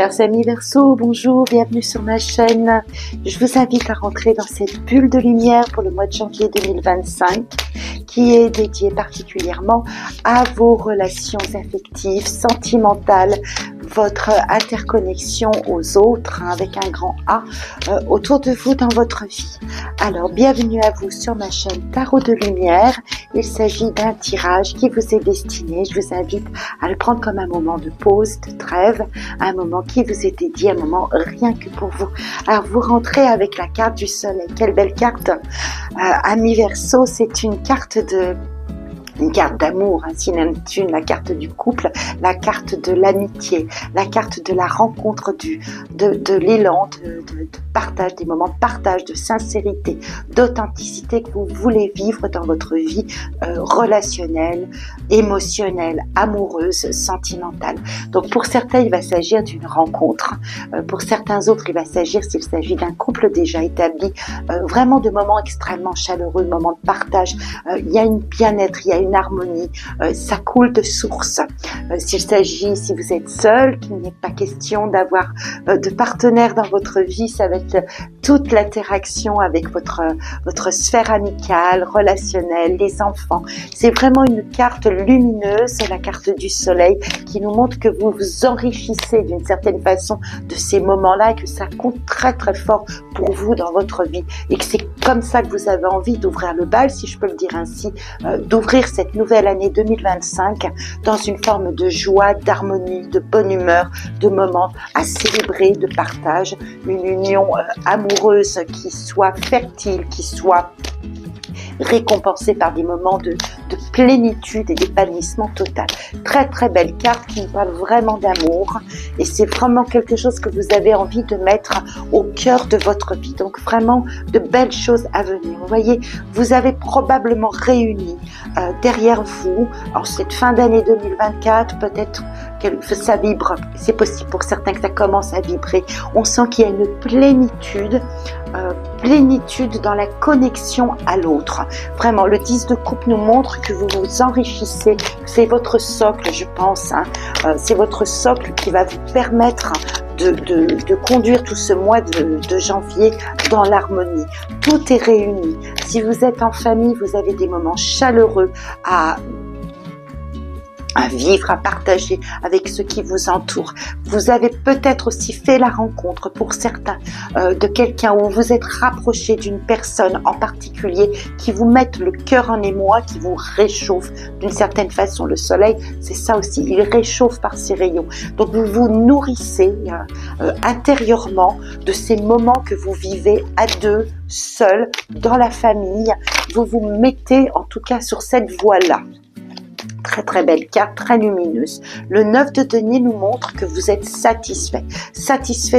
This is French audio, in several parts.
Chers amis Verseau, bonjour, bienvenue sur ma chaîne. Je vous invite à rentrer dans cette bulle de lumière pour le mois de janvier 2025 qui est dédiée particulièrement à vos relations affectives, sentimentales, votre interconnexion aux autres, avec un grand A, autour de vous dans votre vie. Alors, bienvenue à vous sur ma chaîne Tarot de Lumière. Il s'agit d'un tirage qui vous est destiné. Je vous invite à le prendre comme un moment de pause, de trêve, un moment qui vous est dédié, un moment rien que pour vous. Alors, vous rentrez avec la carte du soleil. Quelle belle carte, ami Verseau, c'est une carte d'amour, si Neptune, la carte du couple, la carte de l'amitié, la carte de la rencontre, de l'élan, de partage, des moments de partage, de sincérité, d'authenticité que vous voulez vivre dans votre vie relationnelle, émotionnelle, amoureuse, sentimentale. Donc pour certains, il va s'agir d'une rencontre. Pour certains autres, il va s'agir, s'il s'agit d'un couple déjà établi, vraiment de moments extrêmement chaleureux, de moments de partage. Il y a une bien-être, il y a une harmonie, ça coule de source. S'il s'agit, si vous êtes seul, qu'il n'est pas question d'avoir de partenaire dans votre vie, ça va être toute l'interaction avec votre sphère amicale, relationnelle, les enfants. C'est vraiment une carte lumineuse, c'est la carte du soleil qui nous montre que vous vous enrichissez d'une certaine façon de ces moments-là et que ça compte très très fort pour vous dans votre vie et que c'est comme ça que vous avez envie d'ouvrir le bal, si je peux le dire ainsi, d'ouvrir cette nouvelle année 2025 dans une forme de joie, d'harmonie, de bonne humeur, de moments à célébrer, de partage, une union amoureuse qui soit fertile, qui soit récompensée par des moments de plénitude et d'épanouissement total. Très très belle carte qui nous parle vraiment d'amour et c'est vraiment quelque chose que vous avez envie de mettre au cœur de votre vie. Donc vraiment de belles choses à venir. Vous voyez, vous avez probablement réuni derrière vous en cette fin d'année 2024, peut-être que ça vibre, c'est possible pour certains que ça commence à vibrer. On sent qu'il y a une plénitude dans la connexion à l'autre. Vraiment, le 10 de coupe nous montre que vous vous enrichissez. C'est votre socle, je pense. C'est votre socle qui va vous permettre de conduire tout ce mois de janvier dans l'harmonie. Tout est réuni. Si vous êtes en famille, vous avez des moments chaleureux à vivre, à partager avec ceux qui vous entourent. Vous avez peut-être aussi fait la rencontre pour certains de quelqu'un où vous êtes rapproché d'une personne en particulier qui vous met le cœur en émoi, qui vous réchauffe d'une certaine façon. Le soleil, c'est ça aussi, il réchauffe par ses rayons. Donc vous vous nourrissez intérieurement de ces moments que vous vivez à deux, seuls, dans la famille. Vous vous mettez en tout cas sur cette voie-là. Très très belle carte, très lumineuse. Le 9 de denier nous montre que vous êtes satisfait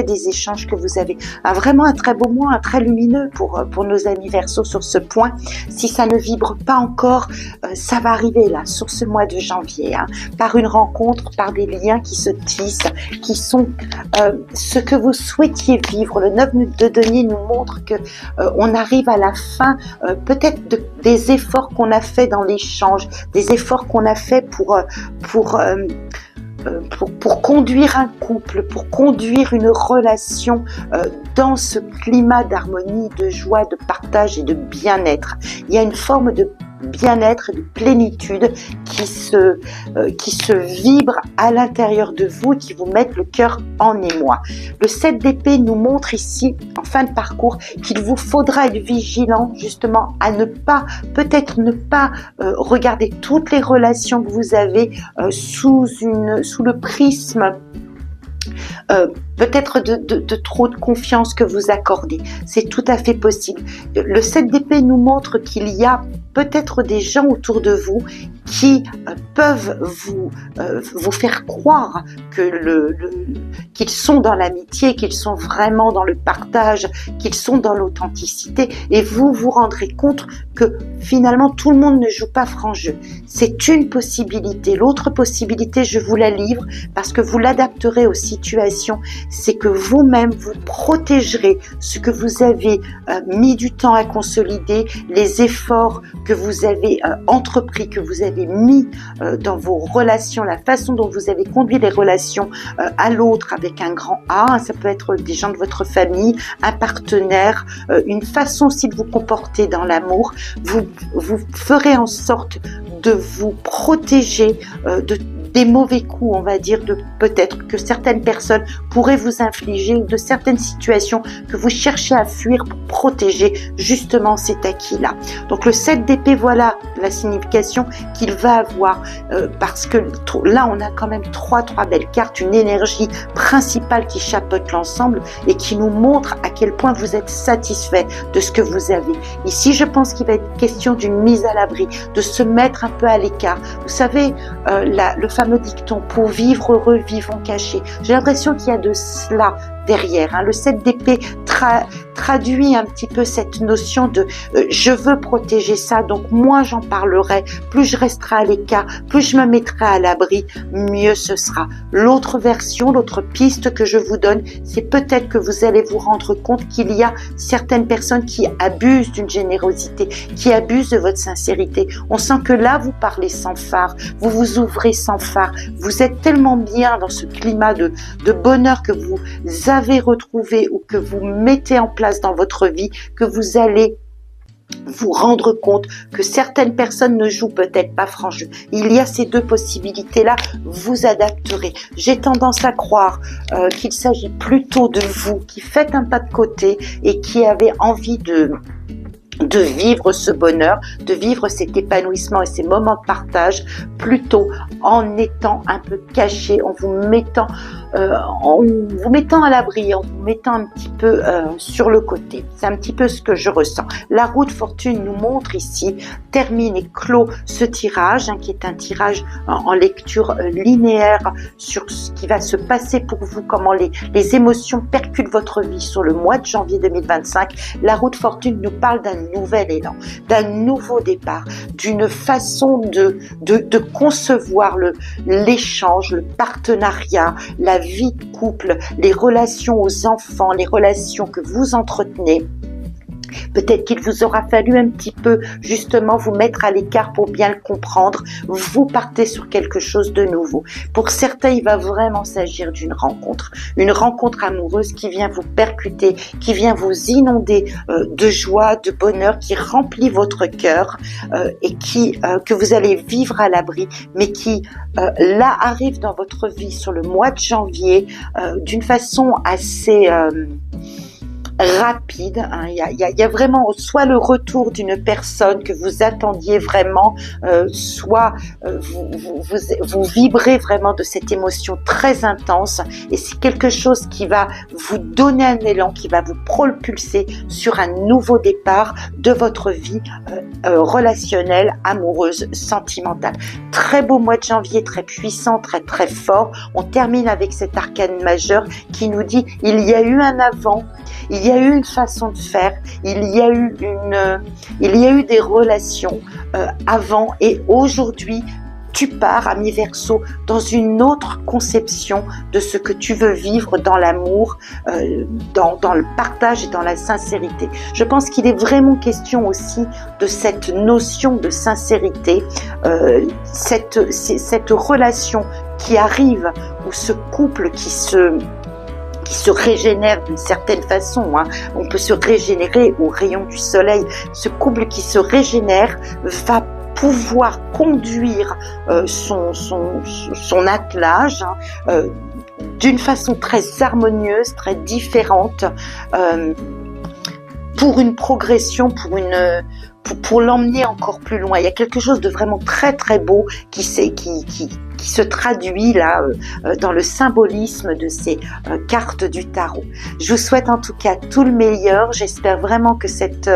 des échanges que vous avez. Vraiment un très beau mois, un très lumineux pour nos amis Verseau sur ce point. Si ça ne vibre pas encore, ça va arriver là, sur ce mois de janvier, par une rencontre, par des liens qui se tissent, qui sont ce que vous souhaitiez vivre. Le 9 de denier nous montre que on arrive à la fin peut-être des efforts qu'on a fait dans l'échange, des efforts qu'on a fait pour conduire un couple, pour conduire une relation dans ce climat d'harmonie, de joie, de partage et de bien-être. Il y a une forme de bien-être et de plénitude qui se vibre à l'intérieur de vous, qui vous mettent le cœur en émoi. Le 7 d'épée nous montre ici, en fin de parcours, qu'il vous faudra être vigilant justement à peut-être ne pas regarder toutes les relations que vous avez sous le prisme peut-être de trop de confiance que vous accordez. C'est tout à fait possible. Le 7 d'épée nous montre qu'il y a peut-être des gens autour de vous qui peuvent vous faire croire qu'ils sont dans l'amitié, qu'ils sont vraiment dans le partage, qu'ils sont dans l'authenticité, et vous vous rendrez compte que finalement tout le monde ne joue pas franc jeu. C'est une possibilité. L'autre possibilité, je vous la livre parce que vous l'adapterez aux situations. c'est que vous-même, vous protégerez ce que vous avez mis du temps à consolider, les efforts que vous avez entrepris, que vous avez mis dans vos relations, la façon dont vous avez conduit les relations à l'autre avec un grand A. Ça peut être des gens de votre famille, un partenaire, une façon aussi de vous comporter dans l'amour. Vous ferez en sorte de vous protéger des mauvais coups, on va dire, de peut-être que certaines personnes pourraient vous infliger, ou de certaines situations que vous cherchez à fuir pour protéger justement cet acquis-là. Donc le 7 d'épée, voilà la signification qu'il va avoir, parce que là on a quand même trois belles cartes, une énergie principale qui chapeaute l'ensemble et qui nous montre à quel point vous êtes satisfait de ce que vous avez. Ici, je pense qu'il va être question d'une mise à l'abri, de se mettre un peu à l'écart. Vous savez, le fameux dicton, pour vivre heureux, vivons cachés. J'ai l'impression qu'il y a de cela derrière. Le 7 d'épée traduit un petit peu cette notion de je veux protéger ça, donc moins j'en parlerai, plus je resterai à l'écart, plus je me mettrai à l'abri, mieux ce sera. L'autre version, l'autre piste que je vous donne, c'est peut-être que vous allez vous rendre compte qu'il y a certaines personnes qui abusent d'une générosité, qui abusent de votre sincérité. On sent que là, vous parlez sans phare, vous vous ouvrez sans phare, vous êtes tellement bien dans ce climat de bonheur que vous avez retrouvé ou que vous mettez en place dans votre vie, que vous allez vous rendre compte que certaines personnes ne jouent peut-être pas franc jeu. Il y a ces deux possibilités-là, vous adapterez. J'ai tendance à croire qu'il s'agit plutôt de vous qui faites un pas de côté et qui avez envie de vivre ce bonheur, de vivre cet épanouissement et ces moments de partage, plutôt en étant un peu caché, en vous mettant à l'abri, en vous mettant un petit peu sur le côté. C'est un petit peu ce que je ressens. La roue de fortune nous montre ici, termine et clôt ce tirage, qui est un tirage en lecture linéaire sur ce qui va se passer pour vous, comment les émotions percutent votre vie sur le mois de janvier 2025. La roue de fortune nous parle d'un nouvel élan, d'un nouveau départ, d'une façon de concevoir l'échange, le partenariat, la vie de couple, les relations aux enfants, les relations que vous entretenez. Peut-être qu'il vous aura fallu un petit peu justement vous mettre à l'écart pour bien le comprendre. Vous partez sur quelque chose de nouveau. Pour certains, il va vraiment s'agir d'une rencontre amoureuse qui vient vous percuter, qui vient vous inonder de joie, de bonheur, qui remplit votre cœur et que vous allez vivre à l'abri, mais qui là arrive dans votre vie sur le mois de janvier d'une façon assez rapide. Il y a vraiment soit le retour d'une personne que vous attendiez vraiment, soit vous vibrez vraiment de cette émotion très intense, et c'est quelque chose qui va vous donner un élan, qui va vous propulser sur un nouveau départ de votre vie relationnelle, amoureuse, sentimentale. Très beau mois de janvier, très puissant, très très fort. On termine avec cet arcane majeur qui nous dit il y a eu un avant, il y a eu une façon de faire, il y a eu des relations avant, et aujourd'hui tu pars, ami Verseau, dans une autre conception de ce que tu veux vivre dans l'amour, dans le partage et dans la sincérité. Je pense qu'il est vraiment question aussi de cette notion de sincérité, cette relation qui arrive, ou ce couple qui se régénère d'une certaine façon. On peut se régénérer au rayon du soleil. Ce couple qui se régénère va pouvoir conduire son attelage d'une façon très harmonieuse, très différente, pour une progression, pour l'emmener encore plus loin. Il y a quelque chose de vraiment très très beau qui se traduit là dans le symbolisme de ces cartes du tarot. Je vous souhaite en tout cas tout le meilleur. J'espère vraiment que cette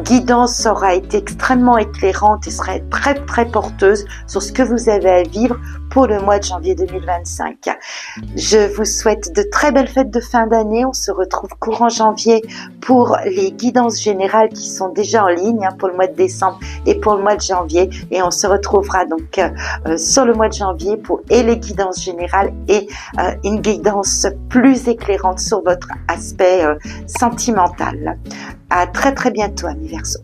guidance aura été extrêmement éclairante et sera très très porteuse sur ce que vous avez à vivre pour le mois de janvier 2025. Je vous souhaite de très belles fêtes de fin d'année. On se retrouve courant janvier pour les guidances générales qui sont déjà en ligne pour le mois de décembre et pour le mois de janvier. Et on se retrouvera donc sur le mois de janvier pour les guidances générales et une guidance plus éclairante sur votre aspect sentimental. À très très bientôt, amis Verseaux.